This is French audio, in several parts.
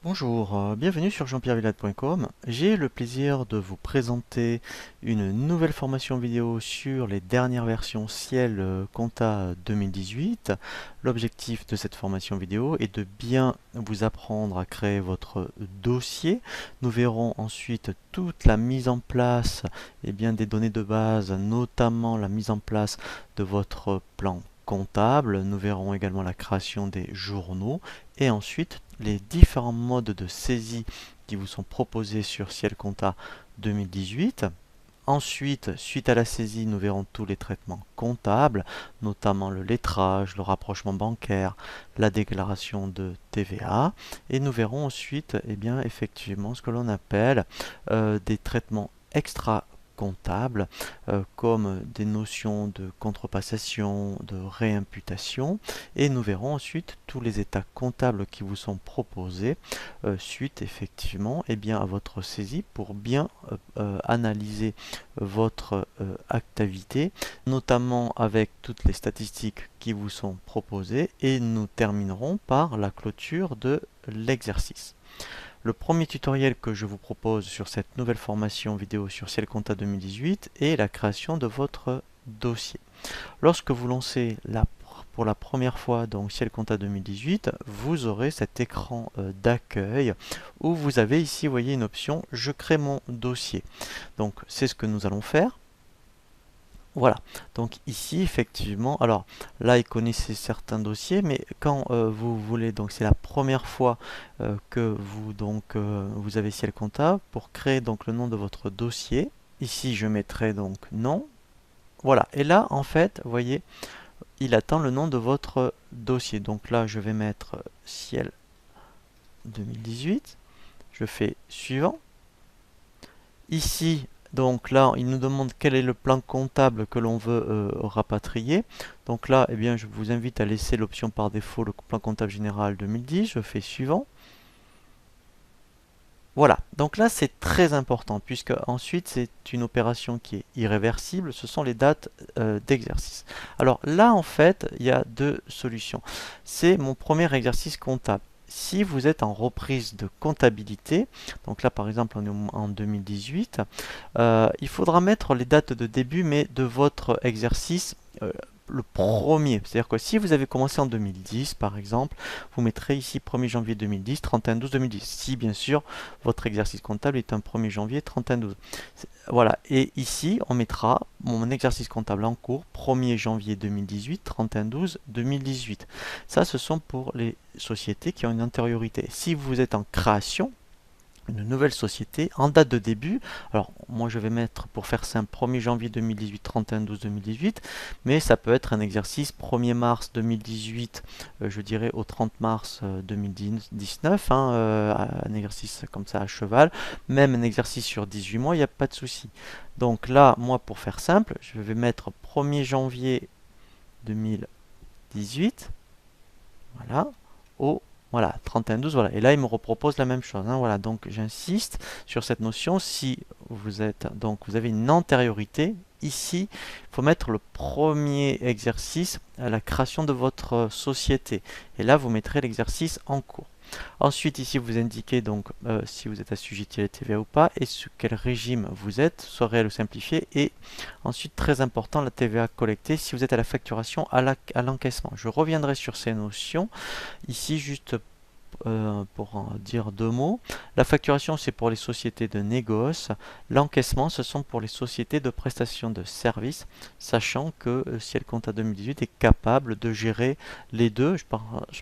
Bonjour, bienvenue sur jean-pierre-villade.com. J'ai le plaisir de vous présenter une nouvelle formation vidéo sur les dernières versions Ciel Compta 2018. L'objectif de cette formation vidéo est de bien vous apprendre à créer votre dossier. Nous verrons ensuite toute la mise en place des données de base, notamment la mise en place de votre plan comptable. Nous verrons également la création des journaux et ensuite les différents modes de saisie qui vous sont proposés sur Ciel Compta 2018. Ensuite, suite à la saisie, nous verrons tous les traitements comptables, notamment le lettrage, le rapprochement bancaire, la déclaration de TVA. Et nous verrons ensuite, effectivement, ce que l'on appelle des traitements extra comptables, comme des notions de contrepassation, de réimputation, et nous verrons ensuite tous les états comptables qui vous sont proposés suite effectivement à votre saisie pour bien analyser votre activité, notamment avec toutes les statistiques qui vous sont proposées, et nous terminerons par la clôture de l'exercice. Le premier tutoriel que je vous propose sur cette nouvelle formation vidéo sur Ciel Compta 2018 est la création de votre dossier. Lorsque vous lancez pour la première fois donc Ciel Compta 2018, vous aurez cet écran d'accueil où vous avez ici, vous voyez, une option « Je crée mon dossier ». Donc c'est ce que nous allons faire. Voilà, donc ici effectivement, alors là il connaissait certains dossiers, mais quand vous voulez, donc c'est la première fois que vous avez Ciel Compta, pour créer donc le nom de votre dossier, ici je mettrai donc nom, voilà, et là en fait, vous voyez, il attend le nom de votre dossier, donc là je vais mettre Ciel 2018, je fais suivant, ici donc là, il nous demande quel est le plan comptable que l'on veut rapatrier. Donc là, je vous invite à laisser l'option par défaut, le plan comptable général 2010. Je fais suivant. Voilà, donc là c'est très important puisque ensuite c'est une opération qui est irréversible, ce sont les dates d'exercice. Alors là en fait il y a deux solutions. C'est mon premier exercice comptable. Si vous êtes en reprise de comptabilité, donc là par exemple on est en 2018, il faudra mettre les dates de début mais de votre exercice le premier. C'est-à-dire que si vous avez commencé en 2010 par exemple, vous mettrez ici 1er janvier 2010, 31/12/2010. Si bien sûr votre exercice comptable est un 1er janvier 31/12. Voilà, et ici on mettra mon exercice comptable en cours 1er janvier 2018, 31/12/2018. Ça ce sont pour les sociétés qui ont une antériorité. Si vous êtes en création, une nouvelle société en date de début. Alors moi je vais mettre pour faire simple 1er janvier 2018, 31/12/2018, mais ça peut être un exercice 1er mars 2018, je dirais au 30 mars 2019, un exercice comme ça à cheval, même un exercice sur 18 mois, il n'y a pas de souci. Donc là, moi pour faire simple, je vais mettre 1er janvier 2018, voilà, au voilà, 31/12, voilà. Et là, il me repropose la même chose, hein, voilà. Donc, j'insiste sur cette notion. Si vous êtes, donc, vous avez une antériorité, ici, il faut mettre le premier exercice à la création de votre société. Et là, vous mettrez l'exercice en cours. Ensuite, ici, vous indiquez donc si vous êtes assujetti à la TVA ou pas et sur quel régime vous êtes, soit réel ou simplifié. Et ensuite, très important, la TVA collectée si vous êtes à la facturation, à l'encaissement. Je reviendrai sur ces notions. Ici, juste pour en dire deux mots. La facturation, c'est pour les sociétés de négoce. L'encaissement, ce sont pour les sociétés de prestation de services, sachant que Ciel Compta 2018 est capable de gérer les deux. Je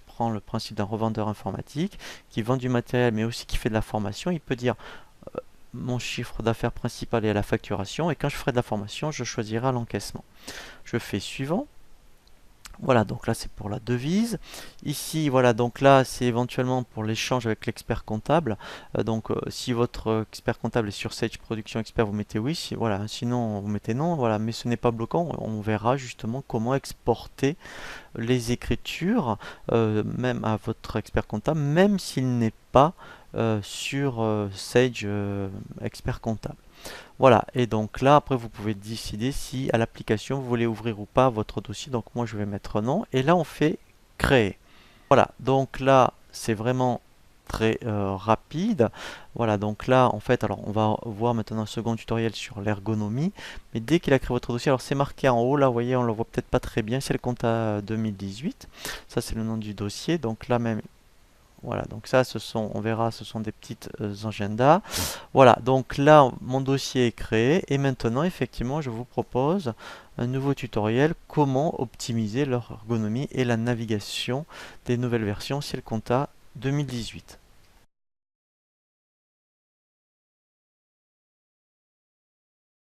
prends le principe d'un revendeur informatique qui vend du matériel, mais aussi qui fait de la formation. Il peut dire mon chiffre d'affaires principal est à la facturation, et quand je ferai de la formation, je choisirai l'encaissement. Je fais suivant. Voilà, donc là c'est pour la devise. Ici, voilà, donc là c'est éventuellement pour l'échange avec l'expert comptable. Si votre expert comptable est sur Sage Production Expert, vous mettez oui. Voilà, sinon vous mettez non. Voilà, mais ce n'est pas bloquant. On verra justement comment exporter les écritures, même à votre expert comptable, même s'il n'est pas sur Sage Expert Comptable. Voilà, et donc là, après, vous pouvez décider si à l'application, vous voulez ouvrir ou pas votre dossier. Donc moi, je vais mettre non. Et là, on fait créer. Voilà, donc là, c'est vraiment très rapide. Voilà, donc là, en fait, alors on va voir maintenant un second tutoriel sur l'ergonomie. Mais dès qu'il a créé votre dossier, alors c'est marqué en haut, là, vous voyez, on le voit peut-être pas très bien, c'est le compta 2018. Ça, c'est le nom du dossier. Donc là même, voilà, donc ça, on verra, ce sont des petites agendas. Voilà, donc là, mon dossier est créé et maintenant, effectivement, je vous propose un nouveau tutoriel, comment optimiser leur ergonomie et la navigation des nouvelles versions Ciel Compta 2018.